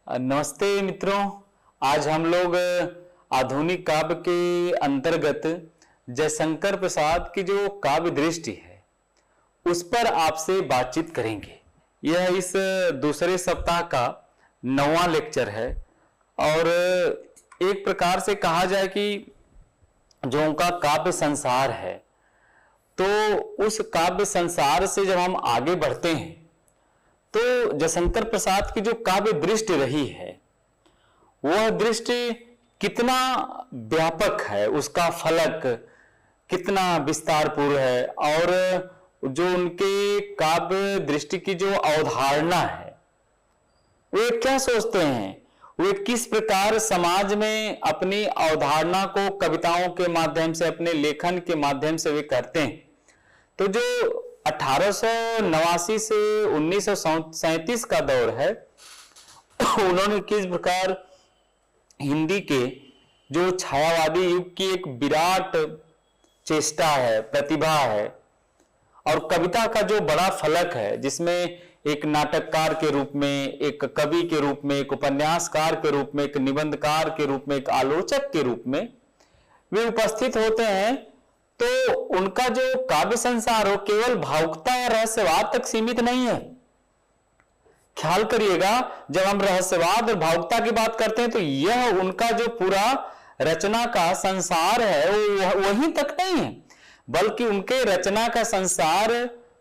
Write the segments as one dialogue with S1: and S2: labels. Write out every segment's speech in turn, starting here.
S1: नमस्ते मित्रों। आज हम लोग आधुनिक काव्य के अंतर्गत जयशंकर प्रसाद की जो काव्य दृष्टि है उस पर आपसे बातचीत करेंगे। यह इस दूसरे सप्ताह का 9वां लेक्चर है और एक प्रकार से कहा जाए कि जो उनका काव्य संसार है, तो उस काव्य संसार से जब हम आगे बढ़ते हैं तो जयशंकर प्रसाद की जो काव्य दृष्टि रही है वह दृष्टि कितना व्यापक है, उसका फलक कितना विस्तारपूर्ण है और जो उनके काव्य दृष्टि की जो अवधारणा है वे क्या सोचते हैं, वे किस प्रकार समाज में अपनी अवधारणा को कविताओं के माध्यम से, अपने लेखन के माध्यम से वे करते हैं। तो जो 1889 से 1937 का दौर है, उन्होंने किस प्रकार हिंदी के जो छायावादी युग की एक विराट चेष्टा है, प्रतिभा है और कविता का जो बड़ा फलक है, जिसमें एक नाटककार के रूप में, एक कवि के रूप में, एक उपन्यासकार के रूप में, एक निबंधकार के रूप में, एक आलोचक के रूप में वे उपस्थित होते हैं, तो उनका जो काव्य संसार हो केवल भावुकता या रहस्यवाद तक सीमित नहीं है। ख्याल करिएगा, जब हम रहस्यवाद और भावुकता की बात करते हैं तो यह उनका जो पूरा रचना का संसार है वो वहीं तक नहीं है, बल्कि उनके रचना का संसार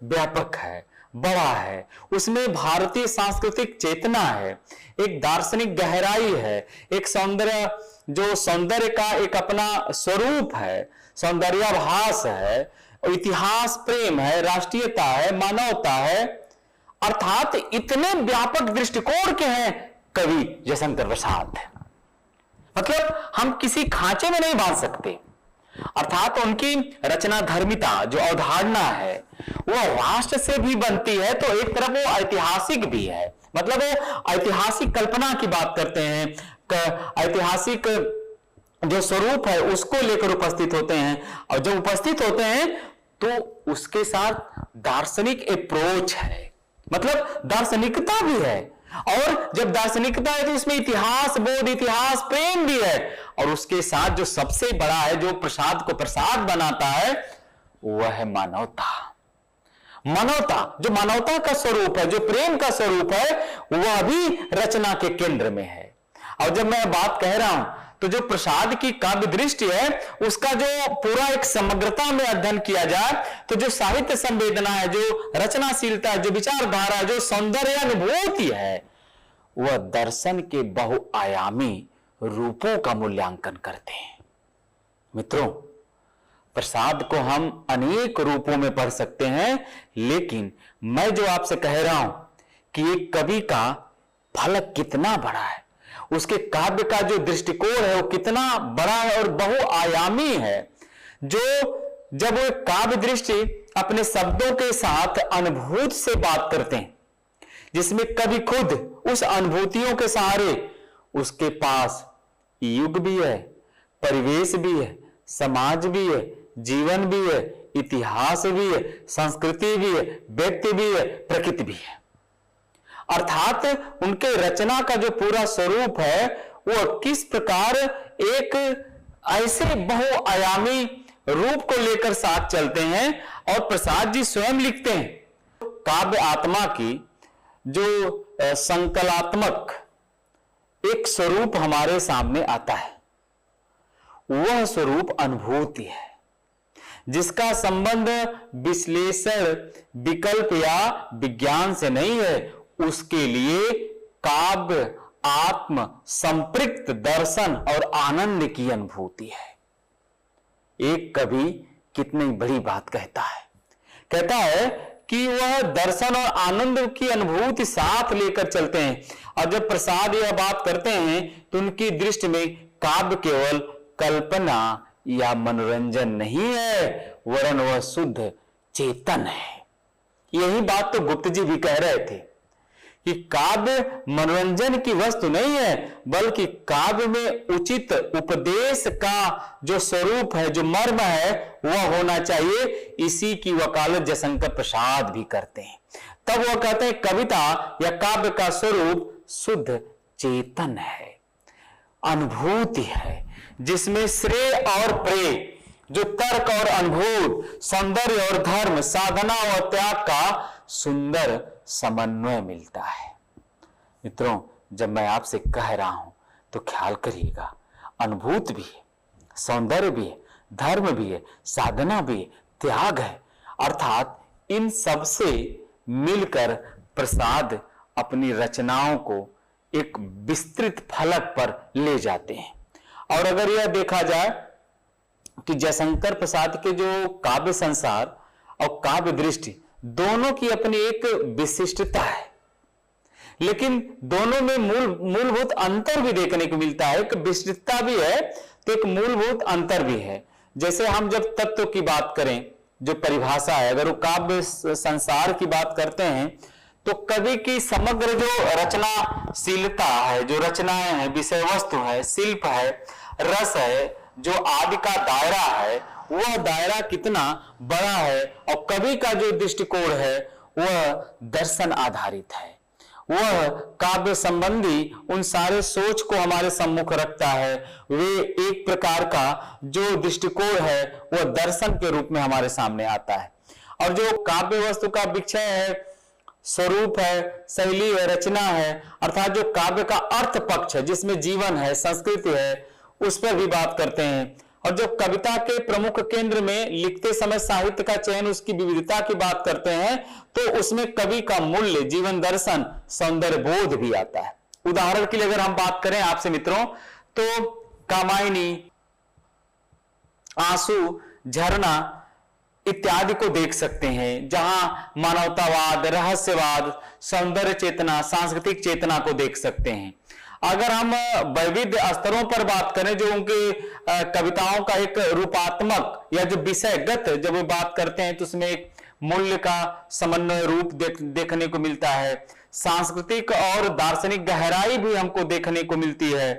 S1: व्यापक है, बड़ा है। उसमें भारतीय सांस्कृतिक चेतना है, एक दार्शनिक गहराई है, एक सौंदर्य का एक अपना स्वरूप है, सौंदर्याभास है, इतिहास प्रेम है, राष्ट्रीयता है, मानवता है। अर्थात इतने व्यापक दृष्टिकोण के हैं कवि जयशंकर प्रसाद। मतलब हम किसी खांचे में नहीं बांध सकते। अर्थात उनकी रचना धर्मिता जो अवधारणा है वह राष्ट्र से भी बनती है, तो एक तरफ वो ऐतिहासिक भी है। मतलब वो ऐतिहासिक कल्पना की बात करते हैं, ऐतिहासिक जो स्वरूप है उसको लेकर उपस्थित होते हैं, और जब उपस्थित होते हैं तो उसके साथ दार्शनिक अप्रोच है, मतलब दार्शनिकता भी है। और जब दार्शनिकता है तो इसमें इतिहास बोध, इतिहास प्रेम भी है, और उसके साथ जो सबसे बड़ा है, जो प्रसाद को प्रसाद बनाता है, वह है मानवता। मानवता, जो मानवता का स्वरूप है, जो प्रेम का स्वरूप है, वह भी रचना के केंद्र में है। और जब मैं बात कह रहा हूं तो जो प्रसाद की काव्य दृष्टि है उसका जो पूरा एक समग्रता में अध्ययन किया जाए तो जो साहित्य संवेदना है, जो रचनाशीलता है, जो विचारधारा, जो सौंदर्य अनुभूति है, वह दर्शन के बहुआयामी रूपों का मूल्यांकन करते हैं। मित्रों, प्रसाद को हम अनेक रूपों में पढ़ सकते हैं, लेकिन मैं जो आपसे कह रहा हूं कि एक कवि का फलक कितना बड़ा है, उसके काव्य का जो दृष्टिकोण है वो कितना बड़ा है और बहुआयामी है। जो जब वो काव्य दृष्टि अपने शब्दों के साथ अनुभूति से बात करते हैं, जिसमें कवि खुद उस अनुभूतियों के सहारे, उसके पास युग भी है, परिवेश भी है, समाज भी है, जीवन भी है, इतिहास भी है, संस्कृति भी है, व्यक्ति भी है, प्रकृति भी है। अर्थात उनके रचना का जो पूरा स्वरूप है वह किस प्रकार एक ऐसे बहुआयामी रूप को लेकर साथ चलते हैं। और प्रसाद जी स्वयं लिखते हैं, काव्य आत्मा की जो संकलात्मक एक स्वरूप हमारे सामने आता है, वह स्वरूप अनुभूति है, जिसका संबंध विश्लेषण, विकल्प या विज्ञान से नहीं है। उसके लिए काव्य आत्म संपृक्त दर्शन और आनंद की अनुभूति है। एक कवि कितनी बड़ी बात कहता है कि वह दर्शन और आनंद की अनुभूति साथ लेकर चलते हैं। और जब प्रसाद यह बात करते हैं तो उनकी दृष्टि में काव्य केवल कल्पना या मनोरंजन नहीं है, वरन वह शुद्ध चेतन है। यही बात तो गुप्त जी भी कह रहे थे कि काव्य मनोरंजन की वस्तु नहीं है, बल्कि काव्य में उचित उपदेश का जो स्वरूप है, जो मर्म है, वह होना चाहिए। इसी की वकालत जयशंकर प्रसाद भी करते हैं। तब वह कहते हैं कविता या काव्य का स्वरूप शुद्ध चेतन है, अनुभूति है, जिसमें श्रेय और प्रेय, जो तर्क और अनुभूत, सौंदर्य और धर्म, साधना और त्याग का सुंदर समन्वय मिलता है। मित्रों, जब मैं आपसे कह रहा हूं तो ख्याल करिएगा, अनुभूत भी है, सौंदर्य भी है, धर्म भी है, साधना भी है, त्याग है, अर्थात इन सब से मिलकर प्रसाद अपनी रचनाओं को एक विस्तृत फलक पर ले जाते हैं। और अगर यह देखा जाए कि जयशंकर प्रसाद के जो काव्य संसार और काव्य दृष्टि दोनों की अपनी एक विशिष्टता है, लेकिन दोनों में मूलभूत अंतर भी देखने को मिलता है। एक विशिष्टता भी है तो एक मूलभूत अंतर भी है। जैसे हम जब तत्व की बात करें, जो परिभाषा है, अगर वो काव्य संसार की बात करते हैं तो कवि की समग्र जो रचनाशीलता है, जो रचनाएं हैं, विषय वस्तु है, शिल्प है, रस है, जो आदि का दायरा है, वह दायरा कितना बड़ा है, और कवि का जो दृष्टिकोण है वह दर्शन आधारित है। वह काव्य संबंधी उन सारे सोच को हमारे सम्मुख रखता है। वे एक प्रकार का जो दृष्टिकोण है वह दर्शन के रूप में हमारे सामने आता है। और जो काव्य वस्तु का विषय है, स्वरूप है, शैली है, रचना है, अर्थात जो काव्य का अर्थ पक्ष है, जिसमें जीवन है, संस्कृति है, उस पर भी बात करते हैं। और जो कविता के प्रमुख केंद्र में लिखते समय साहित्य का चयन, उसकी विविधता की बात करते हैं, तो उसमें कवि का मूल्य, जीवन दर्शन, सौंदर्य बोध भी आता है। उदाहरण के लिए अगर हम बात करें आपसे मित्रों, तो कामायनी, आंसू, झरना इत्यादि को देख सकते हैं, जहां मानवतावाद, रहस्यवाद, सौंदर्य चेतना, सांस्कृतिक चेतना को देख सकते हैं। अगर हम वैविध्य स्तरों पर बात करें, जो उनके कविताओं का एक रूपात्मक या जो विषयगत जब वो बात करते हैं, तो उसमें एक मूल्य का समन्वय रूप देखने को मिलता है। सांस्कृतिक और दार्शनिक गहराई भी हमको देखने को मिलती है।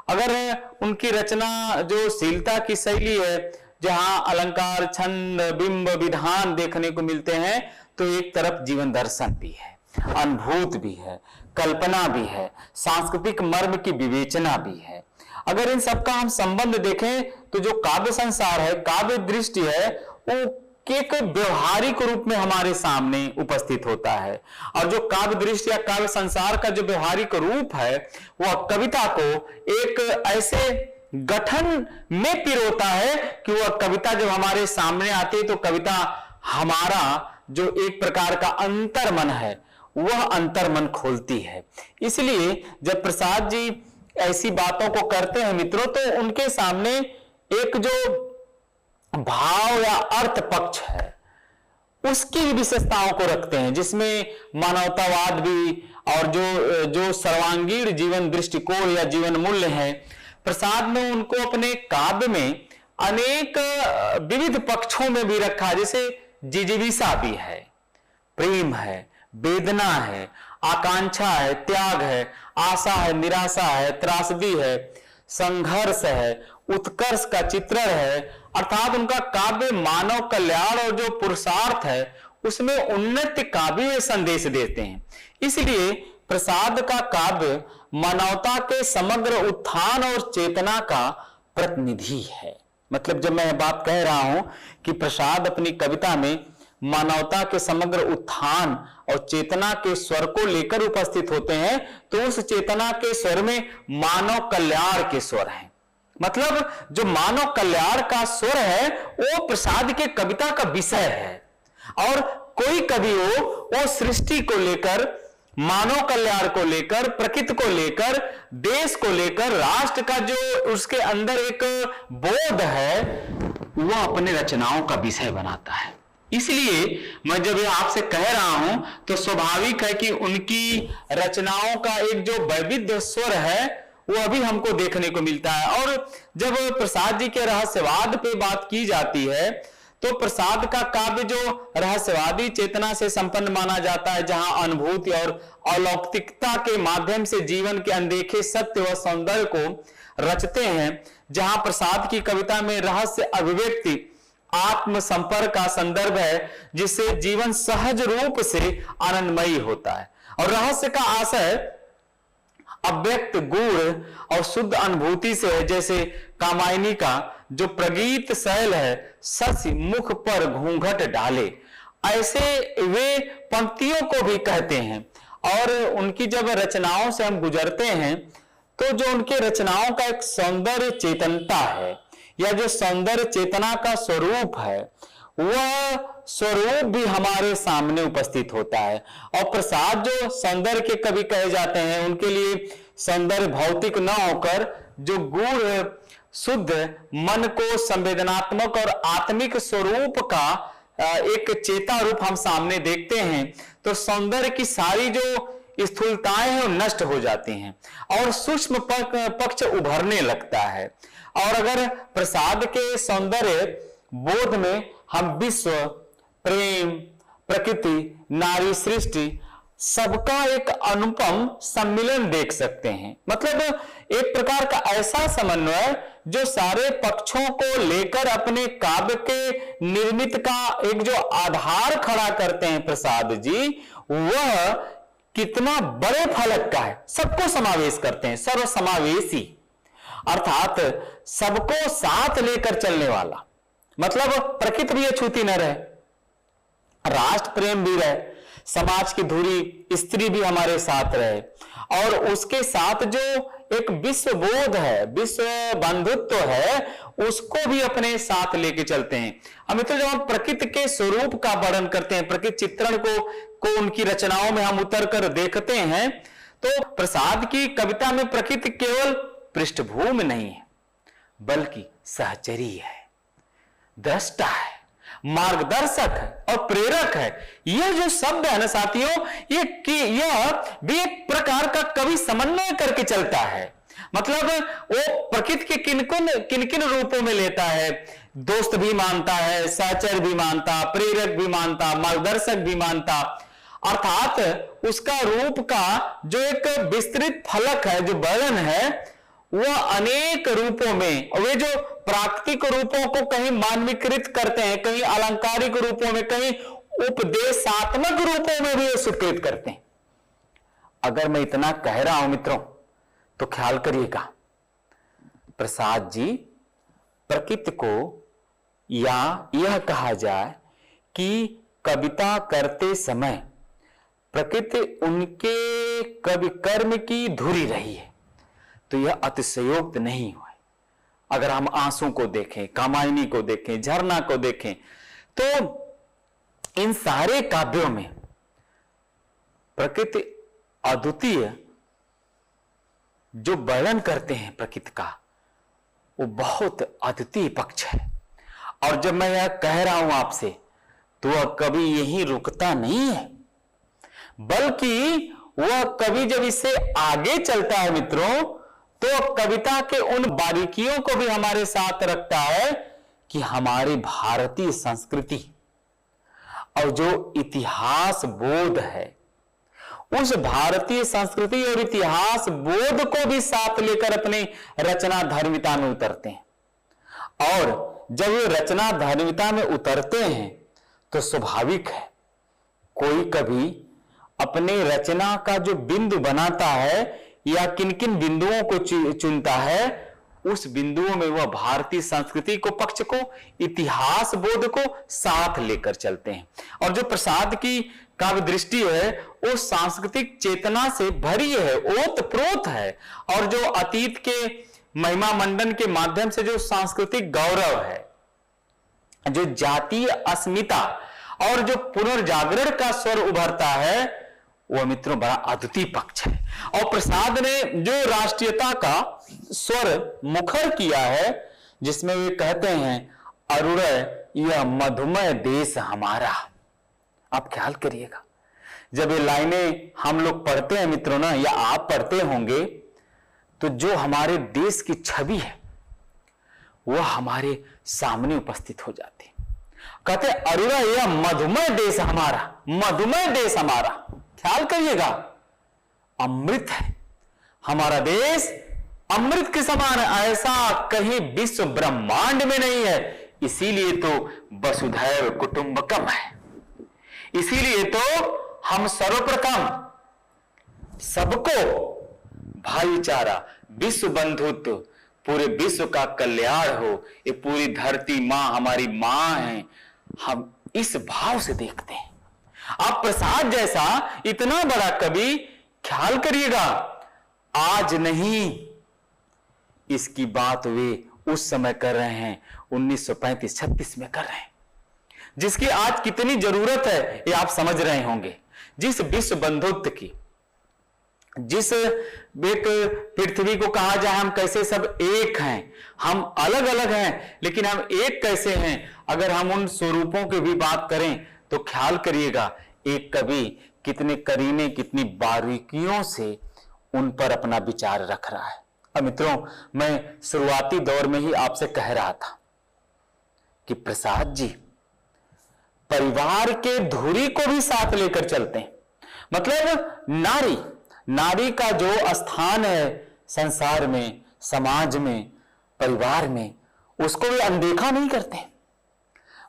S1: अगर उनकी रचना जो शीलता की शैली है, जहां अलंकार, छंद, बिंब, विधान देखने को मिलते हैं, तो एक तरफ जीवन दर्शन भी है, अनुभूत भी है, कल्पना भी है, सांस्कृतिक मर्म की विवेचना भी है। अगर इन सबका हम संबंध देखें तो जो काव्य संसार है, काव्य दृष्टि है, वो एक व्यवहारिक रूप में हमारे सामने उपस्थित होता है। और जो काव्य दृष्टि या काव्य संसार का जो व्यवहारिक रूप है, वह कविता को एक ऐसे गठन में पिरोता है कि वह कविता जब हमारे सामने आती है तो कविता हमारा जो एक प्रकार का अंतर्मन है, वह अंतर्मन खोलती है। इसलिए जब प्रसाद जी ऐसी बातों को करते हैं मित्रों, तो उनके सामने एक जो भाव या अर्थ पक्ष है, उसकी विशेषताओं को रखते हैं, जिसमें मानवतावाद भी और जो सर्वांगीण जीवन दृष्टिकोण या जीवन मूल्य है, प्रसाद ने उनको अपने काव्य में अनेक विविध पक्षों में भी रखा। जैसे जिजीविषा भी है, प्रेम है, वेदना है, आकांक्षा है, त्याग है, आशा है, निराशा है, त्रासदी है, संघर्ष है, उत्कर्ष का चित्रण है। अर्थात उनका काव्य मानव कल्याण और जो पुरुषार्थ है, उसमें उन्नति का भी वे संदेश देते हैं। इसलिए प्रसाद का काव्य मानवता के समग्र उत्थान और चेतना का प्रतिनिधि है। मतलब जब मैं बात कह रहा हूं कि प्रसाद अपनी कविता में मानवता के समग्र उत्थान और चेतना के स्वर को लेकर उपस्थित होते हैं, तो उस चेतना के स्वर में मानव कल्याण के स्वर हैं। मतलब जो मानव कल्याण का स्वर है, वो प्रसाद के कविता का विषय है। और कोई कवि हो, वो सृष्टि को लेकर, मानव कल्याण को लेकर, प्रकृति को लेकर, देश को लेकर, राष्ट्र का जो उसके अंदर एक बोध है, वह अपने रचनाओं का विषय बनाता है। इसलिए मैं जब ये आपसे कह रहा हूं तो स्वाभाविक है कि उनकी रचनाओं का एक जो वैविध्य स्वर है, वो अभी हमको देखने को मिलता है। और जब प्रसाद जी के रहस्यवाद पे बात की जाती है, तो प्रसाद का काव्य जो रहस्यवादी चेतना से संपन्न माना जाता है, जहां अनुभूति और अलौकिकता के माध्यम से जीवन के अनदेखे सत्य व सौंदर्य को रचते हैं, जहां प्रसाद की कविता में रहस्य अभिव्यक्ति, आत्म संपर्क का संदर्भ है, जिससे जीवन सहज रूप से आनंदमयी होता है। और रहस्य का आशय अव्यक्त गुण और शुद्ध अनुभूति से है। जैसे कामायनी का जो प्रगीत शैल है, सच मुख पर घूंघट डाले, ऐसे वे पंक्तियों को भी कहते हैं। और उनकी जब रचनाओं से हम गुजरते हैं तो जो उनके रचनाओं का एक सौंदर्य चेतनता है, या जो सौंदर्य चेतना का स्वरूप है, वह स्वरूप भी हमारे सामने उपस्थित होता है। और प्रसाद जो सौंदर्य के कवि कहे जाते हैं, उनके लिए सौंदर्य भौतिक न होकर जो गुण शुद्ध मन को संवेदनात्मक और आत्मिक स्वरूप का एक चेता रूप हम सामने देखते हैं, तो सौंदर्य की सारी जो स्थूलताएं हैं वो नष्ट हो जाती हैं और सूक्ष्म पक्ष उभरने लगता है। और अगर प्रसाद के सौंदर्य बोध में हम विश्व, प्रेम, प्रकृति, नारी सृष्टि सबका एक अनुपम सम्मिलन देख सकते हैं। मतलब एक प्रकार का ऐसा समन्वय जो सारे पक्षों को लेकर अपने काव्य के निर्मित का एक जो आधार खड़ा करते हैं प्रसाद जी, वह कितना बड़े फलक का है। सबको समावेश करते हैं, सर्वसमावेशी, अर्थात सबको साथ लेकर चलने वाला। मतलब प्रकृति भी अछूती न रहे, राष्ट्र प्रेम भी रहे, समाज की धुरी स्त्री भी हमारे साथ रहे, और उसके साथ जो एक विश्व बोध है, विश्व बंधुत्व है, उसको भी अपने साथ लेके चलते हैं। हम तो जब हम प्रकृति के स्वरूप का वर्णन करते हैं, प्रकृति चित्रण को उनकी रचनाओं में हम उतर कर देखते हैं, तो प्रसाद की कविता में प्रकृति केवल पृष्ठभूमि नहीं है, बल्कि सहचरी है, दृष्टा है, मार्गदर्शक है और प्रेरक है। यह जो शब्द है ना साथियों, यह भी एक प्रकार का कवि समन्वय करके चलता है। मतलब वो प्रकृति के किन किन रूपों में लेता है, दोस्त भी मानता है, सहचर भी मानता, प्रेरक भी मानता, मार्गदर्शक भी मानता, अर्थात उसका रूप का जो एक विस्तृत फलक है, जो वर्णन है, वह अनेक रूपों में, वे जो प्राकृतिक रूपों को कहीं मानवीकृत करते हैं, कहीं अलंकारिक रूपों में, कहीं उपदेशात्मक रूपों में भी स्वीकृत करते हैं। अगर मैं इतना कह रहा हूं मित्रों, तो ख्याल करिएगा, प्रसाद जी प्रकृति को, या यह कहा जाए कि कविता करते समय प्रकृति उनके कवि कर्म की धुरी रही है, तो यह अतिशयोक्त नहीं हुआ। अगर हम आंसू को देखें, कामायनी को देखें, झरना को देखें, तो इन सारे काव्यों में प्रकृति अद्वितीय जो वर्णन करते हैं प्रकृति का, वो बहुत अद्वितीय पक्ष है। और जब मैं यह कह रहा हूं आपसे, तो वह कभी यही रुकता नहीं है, बल्कि वह कवि जब इससे आगे चलता है मित्रों, तो कविता के उन बारीकियों को भी हमारे साथ रखता है कि हमारी भारतीय संस्कृति और जो इतिहास बोध है, उस भारतीय संस्कृति और इतिहास बोध को भी साथ लेकर अपने रचना धर्मिता में उतरते हैं। और जब ये रचना धर्मिता में उतरते हैं, तो स्वाभाविक है कोई कभी अपने रचना का जो बिंदु बनाता है या किन किन बिंदुओं को चुनता है, उस बिंदुओं में वह भारतीय संस्कृति को, पक्ष को, इतिहास बोध को साथ लेकर चलते हैं। और जो प्रसाद की काव्य दृष्टि है, वो सांस्कृतिक चेतना से भरी है, ओतप्रोत है, और जो अतीत के महिमा मंडन के माध्यम से जो सांस्कृतिक गौरव है, जो जातीय अस्मिता और जो पुनर्जागरण का स्वर उभरता है, वह मित्रों बड़ा अद्वितीय पक्ष है। और प्रसाद ने जो राष्ट्रीयता का स्वर मुखर किया है, जिसमें वे कहते हैं, अरुणय यह मधुमय देश हमारा। आप ख्याल करिएगा, जब ये लाइनें हम लोग पढ़ते हैं मित्रों ना, या आप पढ़ते होंगे, तो जो हमारे देश की छवि है वह हमारे सामने उपस्थित हो जाती है। कहते अरुणय यह मधुमय देश हमारा, मधुमय देश हमारा। ख्याल करिएगा, अमृत है हमारा देश, अमृत के समान, ऐसा कहीं विश्व ब्रह्मांड में नहीं है। इसीलिए तो वसुधैव कुटुंबकम है, इसीलिए तो हम सर्वप्रथम सबको
S2: भाईचारा, विश्व बंधुत्व, पूरे विश्व का कल्याण हो, ये पूरी धरती मां हमारी मां है, हम इस भाव से देखते हैं। आप प्रसाद जैसा इतना बड़ा कवि, ख्याल करिएगा, आज नहीं, इसकी बात वे उस समय कर रहे हैं, 1935-36 में कर रहे हैं, जिसकी आज कितनी जरूरत है ये आप समझ रहे होंगे। जिस विश्व बंधुत्व की, जिस एक पृथ्वी को कहा जाए हम कैसे सब एक हैं, हम अलग अलग हैं लेकिन हम एक कैसे हैं, अगर हम उन स्वरूपों की भी बात करें तो ख्याल करिएगा एक कवि कितने करीने, कितनी बारीकियों से उन पर अपना विचार रख रहा है। अब मित्रों, मैं शुरुआती दौर में ही आपसे कह रहा था कि प्रसाद जी परिवार के धुरी को भी साथ लेकर चलते हैं। मतलब नारी का जो स्थान है संसार में, समाज में, परिवार में, उसको वे अनदेखा नहीं करते,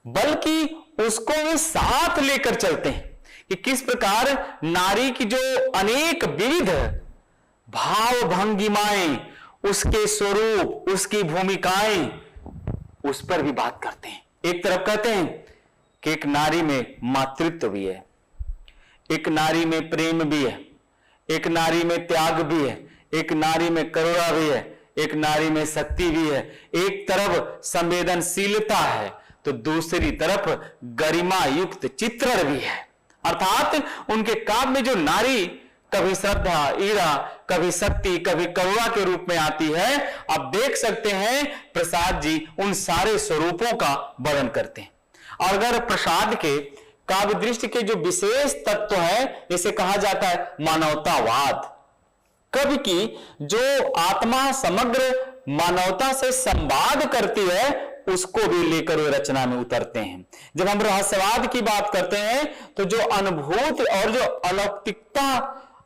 S2: बल्कि उसको वे साथ लेकर चलते हैं कि किस प्रकार नारी की जो अनेक विविध भाव भंगिमाएं, उसके स्वरूप, उसकी भूमिकाएं, उस पर भी बात करते हैं। एक तरफ कहते हैं कि एक नारी में मातृत्व भी है, एक नारी में प्रेम भी है, एक नारी में त्याग भी है, एक नारी में करुणा भी है, एक नारी में शक्ति भी है। एक तरफ संवेदनशीलता है तो दूसरी तरफ गरिमा युक्त चित्रण भी है। अर्थात उनके काव्य में जो नारी कभी श्रद्धा, ईरा, कभी शक्ति, कभी करुणा के रूप में आती है, आप देख सकते हैं प्रसाद जी उन सारे स्वरूपों का वर्णन करते हैं। और अगर प्रसाद के काव्य दृष्टि के जो विशेष तत्व है, इसे कहा जाता है मानवतावाद। कवि की जो आत्मा समग्र मानवता से संवाद करती है, उसको भी लेकर वे रचना में उतरते हैं। जब हम रहस्यवाद की बात करते हैं तो जो अनुभूति और जो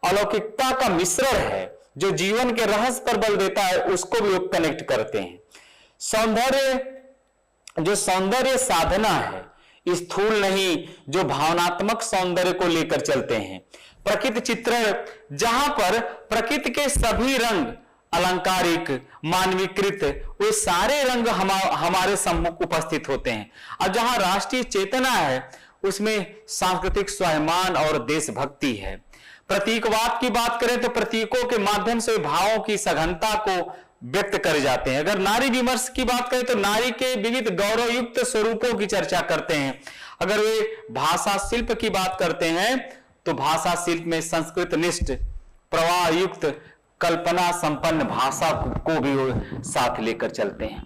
S2: अलौकिकता का मिश्रण है, जो जीवन के रहस्य पर बल देता है, उसको भी कनेक्ट करते हैं। जो सौंदर्य साधना है, स्थूल नहीं, जो भावनात्मक सौंदर्य को लेकर चलते हैं। प्रकृति चित्रण, जहां पर प्रकृति के सभी रंग अलंकारिक, मानवीकृत, वे सारे रंग हमारे सम्मुख उपस्थित होते हैं। और जहां राष्ट्रीय चेतना है, उसमें सांस्कृतिक स्वाभिमान और देशभक्ति है। प्रतीकवाद की बात करें तो प्रतीकों के माध्यम से भावों की सघनता को व्यक्त करे जाते हैं। अगर नारी विमर्श की बात करें तो नारी के विविध गौरवयुक्त स्वरूपों की चर्चा करते हैं। अगर वे भाषा शिल्प की बात करते हैं तो भाषा शिल्प में संस्कृत निष्ठ, प्रवाह युक्त, कल्पना संपन्न भाषा को भी वो साथ लेकर चलते हैं।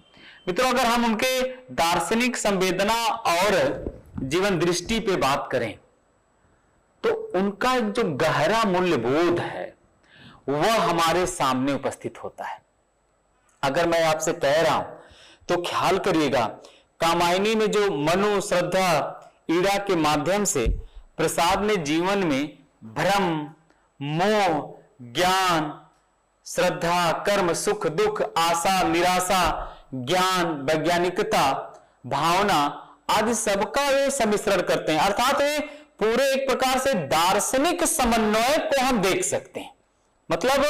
S2: मित्रों, अगर हम उनके दार्शनिक संवेदना और जीवन दृष्टि पे बात करें तो उनका एक जो गहरा मूल्यबोध है वह हमारे सामने उपस्थित होता है। अगर मैं आपसे कह रहा हूं तो ख्याल करिएगा, कामायनी में जो मनु, श्रद्धा, ईड़ा के माध्यम से प्रसाद ने जीवन में भ्रम, मोह, ज्ञान, श्रद्धा, कर्म, सुख, दुख, आशा, निराशा, ज्ञान, वैज्ञानिकता, भावना आदि सबका वे सम्मिश्रण करते हैं। अर्थात वे पूरे एक प्रकार से दार्शनिक समन्वय को हम देख सकते हैं। मतलब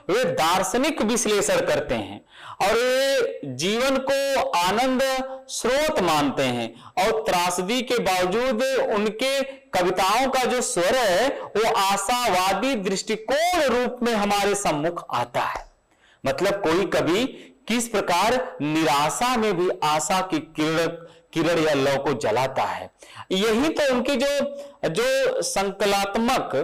S2: वे दार्शनिक विश्लेषण करते हैं और वे जीवन को आनंद स्रोत मानते हैं और त्रासदी के बावजूद उनके कविताओं का जो स्वर है वो आशावादी दृष्टिकोण रूप में हमारे सम्मुख आता है। मतलब कोई कवि किस प्रकार निराशा में भी आशा की किरण या लौ को जलाता है। यही तो उनकी जो संकल्पात्मक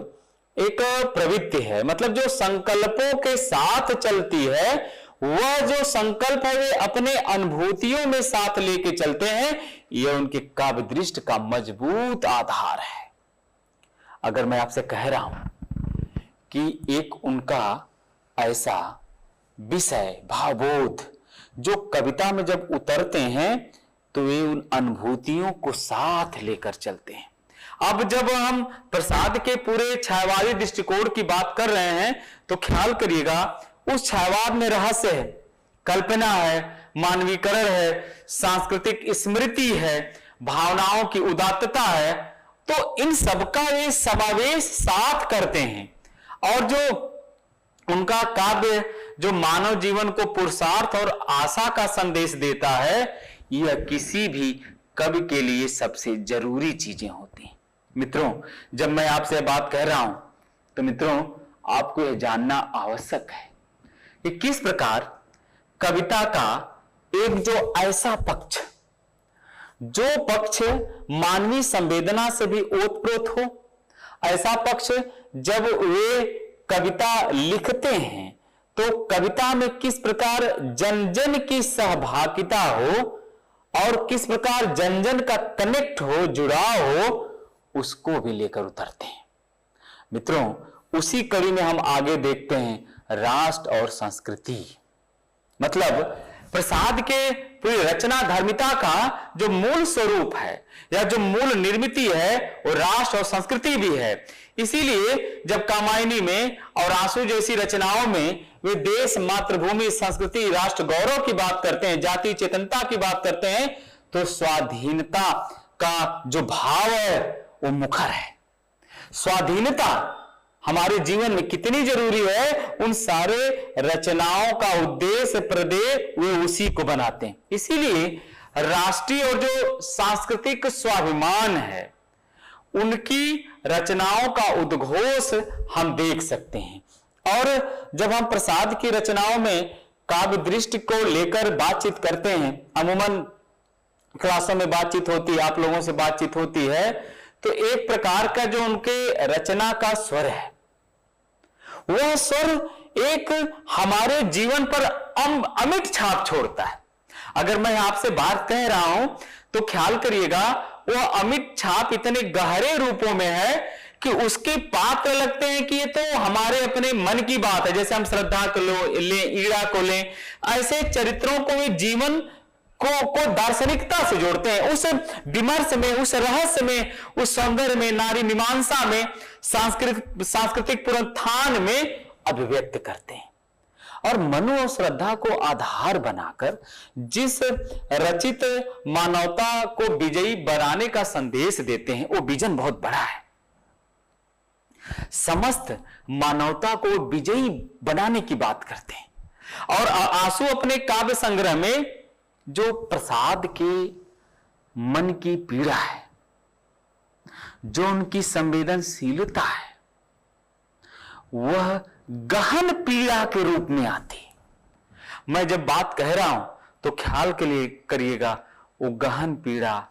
S2: एक प्रवृत्ति है, मतलब जो संकल्पों के साथ चलती है, वह जो संकल्प है वे अपने अनुभूतियों में साथ लेके चलते हैं। यह उनके काव्य दृष्टि का मजबूत आधार है। अगर मैं आपसे कह रहा हूं कि एक उनका ऐसा विषय भावबोध जो कविता में जब उतरते हैं तो वे उन अनुभूतियों को साथ लेकर चलते हैं। अब जब हम प्रसाद के पूरे छायावादी दृष्टिकोण की बात कर रहे हैं तो ख्याल करिएगा, उस छायावाद में रहस्य है, कल्पना है, मानवीकरण है, सांस्कृतिक स्मृति है, भावनाओं की उदात्तता है। तो इन सबका वे समावेश साथ करते हैं और जो उनका काव्य जो मानव जीवन को पुरुषार्थ और आशा का संदेश देता है, यह किसी भी कवि के लिए सबसे जरूरी चीजें होती हैं। मित्रों, जब मैं आपसे बात कह रहा हूं तो मित्रों आपको यह जानना आवश्यक है कि किस प्रकार कविता का एक जो ऐसा पक्ष, जो पक्ष मानवीय संवेदना से भी ओतप्रोत हो, ऐसा पक्ष जब वे कविता लिखते हैं तो कविता में किस प्रकार जन जन की सहभागिता हो और किस प्रकार जन जन का कनेक्ट हो, जुड़ाव हो, उसको भी लेकर उतरते हैं। मित्रों, उसी कड़ी में हम आगे देखते हैं राष्ट्र और संस्कृति। मतलब प्रसाद के पूरी रचना धर्मिता का जो मूल स्वरूप है या जो मूल निर्मिति है वो राष्ट्र और संस्कृति भी है। इसीलिए जब कामायनी में और आंसू जैसी रचनाओं में वे देश, मातृभूमि, संस्कृति, राष्ट्र गौरव की बात करते हैं, जाति चेतनता की बात करते हैं, तो स्वाधीनता का जो भाव है वो मुखर है। स्वाधीनता हमारे जीवन में कितनी जरूरी है, उन सारे रचनाओं का उद्देश्य प्रदेय वे उसी को बनाते हैं। इसीलिए राष्ट्रीय और जो सांस्कृतिक स्वाभिमान है उनकी रचनाओं का उद्घोष हम देख सकते हैं। और जब हम प्रसाद की रचनाओं में काव्य दृष्टि को लेकर बातचीत करते हैं, अमूमन क्लासों में बातचीत होती है, आप लोगों से बातचीत होती है, तो एक प्रकार का जो उनके रचना का स्वर है, वह स्वर एक हमारे जीवन पर अमिट छाप छोड़ता है। अगर मैं आपसे बात कह रहा हूं तो ख्याल करिएगा, वह अमिट छाप इतने गहरे रूपों में है कि उसके पात्र लगते हैं कि ये तो हमारे अपने मन की बात है। जैसे हम श्रद्धा को लें, ईड़ा को लें, ऐसे चरित्रों को वे जीवन को दार्शनिकता से जोड़ते हैं, उस विमर्श में, उस रहस्य में, उस सौंदर्य में, नारी मीमांसा में, सांस्कृतिक पुनरुत्थान में अभिव्यक्त करते हैं। और मनु और श्रद्धा को आधार बनाकर जिस रचित मानवता को विजयी बनाने का संदेश देते हैं, वो विजन बहुत बड़ा है। समस्त मानवता को विजयी बनाने की बात करते हैं। और आंसू अपने काव्य संग्रह में जो प्रसाद के मन की पीड़ा है, जो उनकी संवेदनशीलता है, वह गहन पीड़ा के रूप में आती। मैं जब बात कह रहा हूं तो ख्याल के लिए करिएगा, वो गहन पीड़ा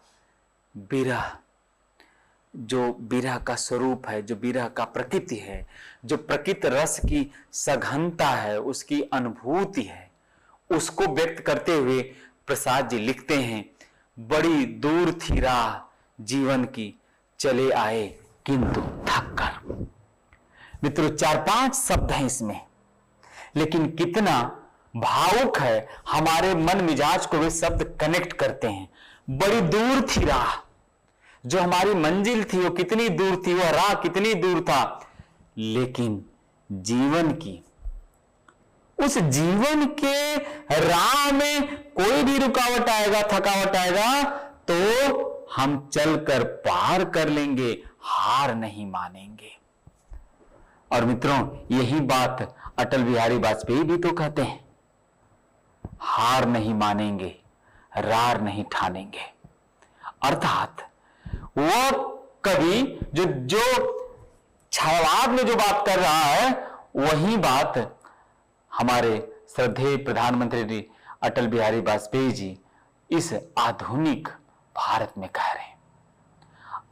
S2: विरह, जो विरह का स्वरूप है, जो विरह का प्रकृति है, जो प्रकृति रस की सघनता है, उसकी अनुभूति है, उसको व्यक्त करते हुए प्रसाद जी लिखते हैं, बड़ी दूर थी राह जीवन की, चले आए किंतु थक कर। मित्रों, 4-5 शब्द हैं इसमें, लेकिन कितना भावुक है, हमारे मन मिजाज को वे शब्द कनेक्ट करते हैं। बड़ी दूर थी राह, जो हमारी मंजिल थी वो कितनी दूर थी, वह राह कितनी दूर था, लेकिन जीवन की, उस जीवन के राह में कोई भी रुकावट आएगा, थकावट आएगा, तो हम चलकर पार कर लेंगे, हार नहीं मानेंगे। और मित्रों, यही बात अटल बिहारी वाजपेयी भी तो कहते हैं, हार नहीं मानेंगे, रार नहीं ठानेंगे। अर्थात वो कवि जो छायावाद में जो बात कर रहा है, वही बात हमारे श्रद्धेय प्रधानमंत्री अटल बिहारी वाजपेयी जी इस आधुनिक भारत में कह रहे हैं।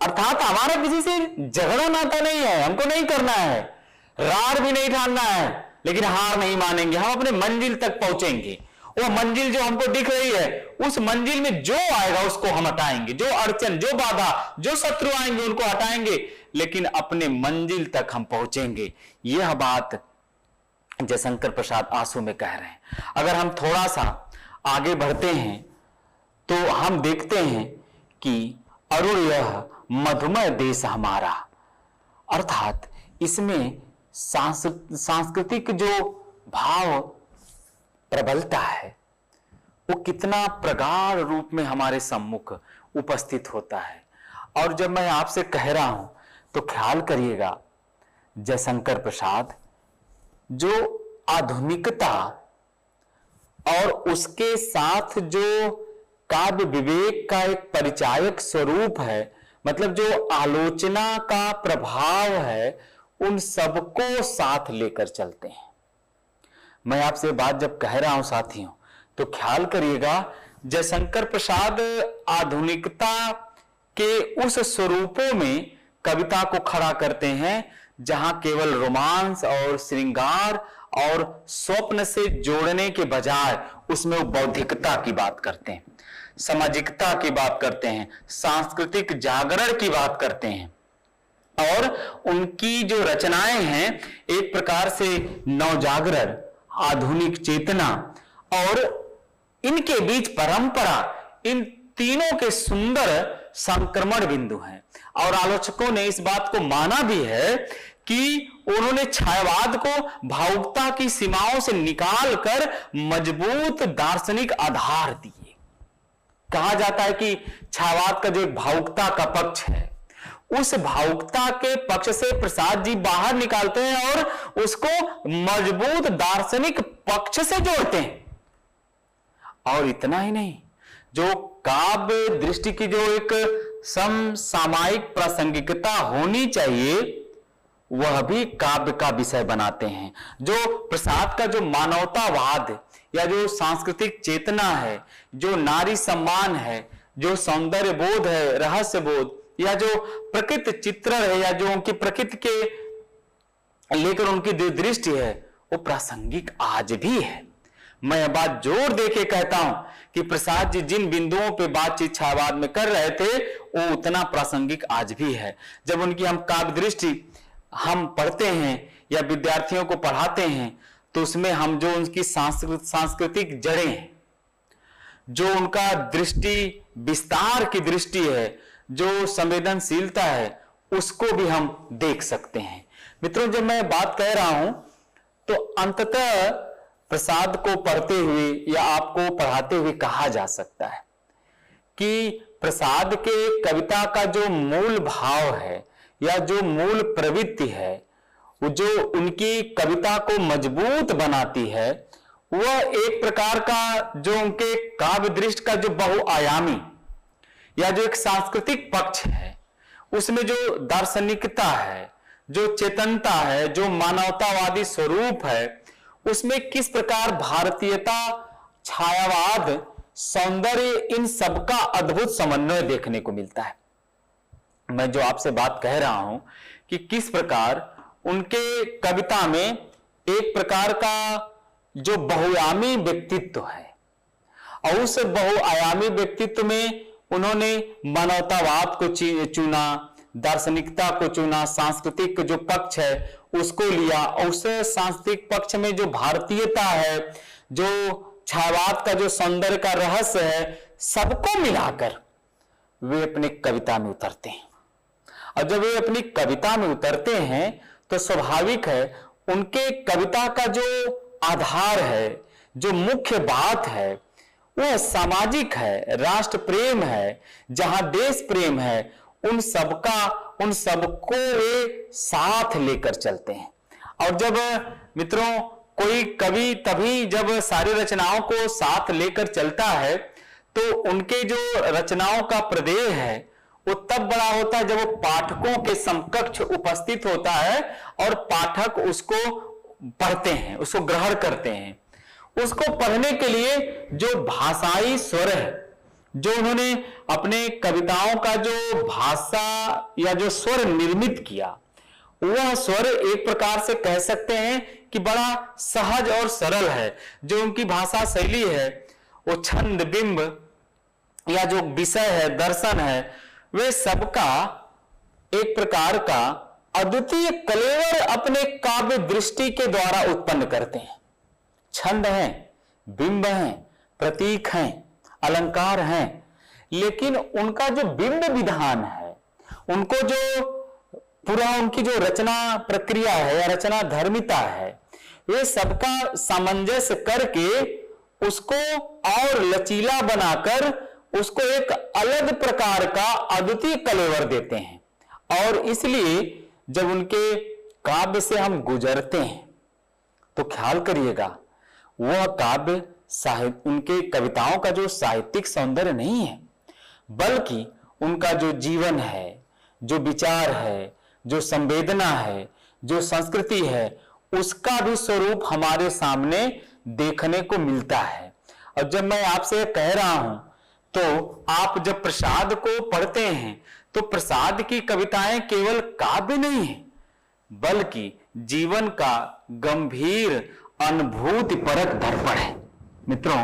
S2: अर्थात हमारा किसी से झगड़ा नाता नहीं है, हमको नहीं करना है, रार भी नहीं ठानना है, लेकिन हार नहीं मानेंगे। हम अपने मंजिल तक पहुंचेंगे। वो मंजिल जो हमको दिख रही है, उस मंजिल में जो आएगा उसको हम हटाएंगे, जो अड़चन, जो बाधा, जो शत्रु आएंगे उनको हटाएंगे, लेकिन अपने मंजिल तक हम पहुंचेंगे। यह बात जयशंकर प्रसाद आंसू में कह रहे हैं। अगर हम थोड़ा सा आगे बढ़ते हैं तो हम देखते हैं कि अरुण यह मधुमय देश हमारा, अर्थात इसमें सांस्कृतिक जो भाव प्रबलता है वो कितना प्रगाढ़ रूप में हमारे सम्मुख उपस्थित होता है। और जब मैं आपसे कह रहा हूं तो ख्याल करिएगा, जयशंकर प्रसाद जो आधुनिकता और उसके साथ जो काव्य विवेक का एक परिचायक स्वरूप है, मतलब जो आलोचना का प्रभाव है, उन सबको साथ लेकर चलते हैं। मैं आपसे बात जब कह रहा हूं साथियों, तो ख्याल करिएगा, जयशंकर प्रसाद आधुनिकता के उस स्वरूपों में कविता को खड़ा करते हैं जहां केवल रोमांस और श्रृंगार और स्वप्न से जोड़ने के बजाय उसमें वो बौद्धिकता की बात करते हैं, सामाजिकता की बात करते हैं, सांस्कृतिक जागरण की बात करते हैं। और उनकी जो रचनाएं हैं एक प्रकार से नवजागरण, आधुनिक चेतना और इनके बीच परंपरा, इन तीनों के सुंदर संक्रमण बिंदु हैं। और आलोचकों ने इस बात को माना भी है कि उन्होंने छायावाद को भावुकता की सीमाओं से निकालकर मजबूत दार्शनिक आधार दिए। कहा जाता है कि छायावाद का जो एक भावुकता का पक्ष है, उस भावुकता के पक्ष से प्रसाद जी बाहर निकालते हैं और उसको मजबूत दार्शनिक पक्ष से जोड़ते हैं। और इतना ही नहीं, जो काव्य दृष्टि की जो एक समसामयिक प्रासंगिकता होनी चाहिए, वह भी काव्य का विषय बनाते हैं। जो प्रसाद का जो मानवतावाद या जो सांस्कृतिक चेतना है, जो नारी सम्मान है, जो सौंदर्य बोध है, रहस्य बोध, या जो प्रकृति चित्रण है, या जो उनकी प्रकृति के लेकर उनकी दृष्टि है, वो प्रासंगिक आज भी है। मैं यह बात जोर देके कहता हूं कि प्रसाद जी जिन बिंदुओं पे बातचीत छायावाद में कर रहे थे, वो उतना प्रासंगिक आज भी है। जब उनकी हम काव्य दृष्टि हम पढ़ते हैं या विद्यार्थियों को पढ़ाते हैं, तो उसमें हम जो उनकी सांस्कृतिक जड़ें हैं, जो उनका दृष्टि विस्तार की दृष्टि है, जो संवेदनशीलता है, उसको भी हम देख सकते हैं। मित्रों, जब मैं बात कह रहा हूं तो अंततः प्रसाद को पढ़ते हुए या आपको पढ़ाते हुए कहा जा सकता है कि प्रसाद के कविता का जो मूल भाव है या जो मूल प्रवृत्ति है, वो जो उनकी कविता को मजबूत बनाती है, वह एक प्रकार का जो उनके काव्य दृष्टि का जो बहुआयामी या जो एक सांस्कृतिक पक्ष है, उसमें जो दार्शनिकता है, जो चेतनता है, जो मानवतावादी स्वरूप है, उसमें किस प्रकार भारतीयता, छायावाद, सौंदर्य, इन सबका अद्भुत समन्वय देखने को मिलता है। मैं जो आपसे बात कह रहा हूं कि किस प्रकार उनके कविता में एक प्रकार का जो बहुआयामी व्यक्तित्व है, और उस बहुआयामी व्यक्तित्व में उन्होंने मानवतावाद को चुना, दार्शनिकता को चुना, सांस्कृतिक जो पक्ष है उसको लिया, और उस सांस्कृतिक पक्ष में जो भारतीयता है, जो छायावाद का जो सौंदर्य का रहस्य है, सबको मिलाकर वे अपने कविता में उतरते हैं। और जब वे अपनी कविता में उतरते हैं तो स्वाभाविक है उनके कविता का जो आधार है, जो मुख्य बात है, वह सामाजिक है, राष्ट्र प्रेम है, जहां देश प्रेम है, उन सबको वे साथ लेकर चलते हैं। और जब मित्रों कोई कवि तभी जब सारी रचनाओं को साथ लेकर चलता है, तो उनके जो रचनाओं का प्रदेय है वो तब बड़ा होता है जब वो पाठकों के समकक्ष उपस्थित होता है और पाठक उसको पढ़ते हैं, उसको ग्रहण करते हैं। उसको पढ़ने के लिए जो भाषाई स्वर है, जो उन्होंने अपने कविताओं का जो भाषा या जो स्वर निर्मित किया, वह स्वर एक प्रकार से कह सकते हैं कि बड़ा सहज और सरल है। जो उनकी भाषा शैली है, वो छंद, बिंब या जो विषय है, दर्शन है, वे सबका एक प्रकार का अद्वितीय कलेवर अपने काव्य दृष्टि के द्वारा उत्पन्न करते हैं। छंद हैं, बिंब हैं, प्रतीक हैं, अलंकार हैं, लेकिन उनका जो बिंब विधान है, उनको जो पूरा उनकी जो रचना प्रक्रिया है या रचना धर्मिता है, वे सबका सामंजस्य करके उसको और लचीला बनाकर उसको एक अलग प्रकार का अद्वितीय कलेवर देते हैं। और इसलिए जब उनके काव्य से हम गुजरते हैं तो ख्याल करिएगा, वह काव्य साहित्य, उनके कविताओं का जो साहित्यिक सौंदर्य नहीं है, बल्कि उनका जो जीवन है, जो विचार है, जो संवेदना है, जो संस्कृति है, उसका भी स्वरूप हमारे सामने देखने को मिलता है। और जब मैं आपसे कह रहा हूं, तो आप जब प्रसाद को पढ़ते हैं तो प्रसाद की कविताएं केवल काव्य नहीं है, बल्कि जीवन का गंभीर अनुभूति परक दर्पण है। मित्रों,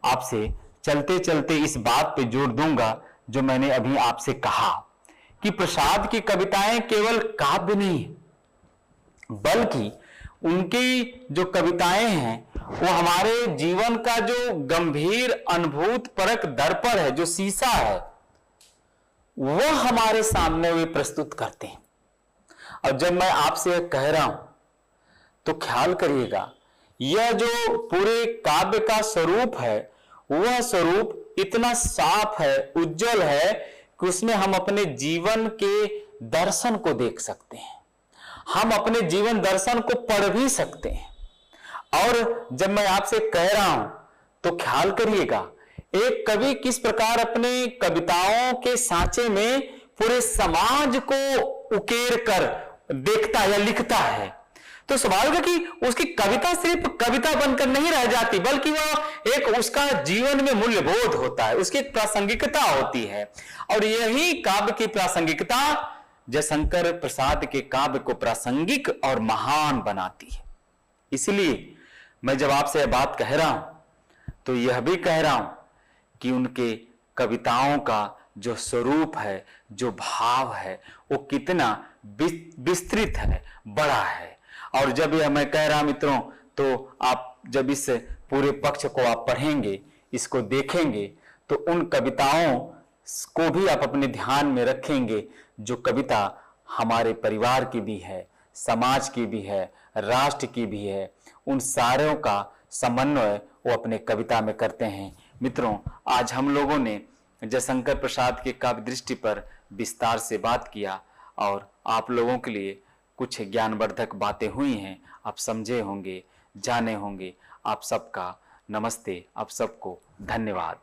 S2: आपसे चलते चलते इस बात पे जोर दूंगा जो मैंने अभी आपसे कहा कि प्रसाद की कविताएं केवल काव्य नहीं है, बल्कि उनकी जो कविताएं हैं वो हमारे जीवन का जो गंभीर अनुभूत परक दर्पण है, जो शीशा है, वह हमारे सामने वे प्रस्तुत करते हैं। और जब मैं आपसे कह रहा हूं तो ख्याल करिएगा, यह जो पूरे काव्य का स्वरूप है, वह स्वरूप इतना साफ है, उज्जवल है कि उसमें हम अपने जीवन के दर्शन को देख सकते हैं, हम अपने जीवन दर्शन को पढ़ भी सकते हैं। और जब मैं आपसे कह रहा हूं तो ख्याल करिएगा, एक कवि किस प्रकार अपने कविताओं के सांचे में पूरे समाज को उकेर कर देखता या लिखता है, तो स्वाभाविक है कि उसकी कविता सिर्फ कविता बनकर नहीं रह जाती, बल्कि वह एक उसका जीवन में मूल्यबोध होता है, उसकी एक प्रासंगिकता होती है। और यही काव्य की प्रासंगिकता जयशंकर प्रसाद के काव्य को प्रासंगिक और महान बनाती है। इसलिए मैं जब आपसे यह बात कह रहा हूं तो यह भी कह रहा हूं कि उनके कविताओं का जो स्वरूप है, जो भाव है, वो कितना विस्तृत है, बड़ा है। और जब यह मैं कह रहा मित्रों, तो आप जब इस पूरे पक्ष को आप पढ़ेंगे, इसको देखेंगे, तो उन कविताओं को भी आप अपने ध्यान में रखेंगे जो कविता हमारे परिवार की भी है, समाज की भी है, राष्ट्र की भी है, उन सारों का समन्वय वो अपने कविता में करते हैं। मित्रों, आज हम लोगों ने जयशंकर प्रसाद के काव्य दृष्टि पर विस्तार से बात किया और आप लोगों के लिए कुछ ज्ञानवर्धक बातें हुई हैं, आप समझे होंगे, जाने होंगे। आप सबका नमस्ते, आप सबको धन्यवाद।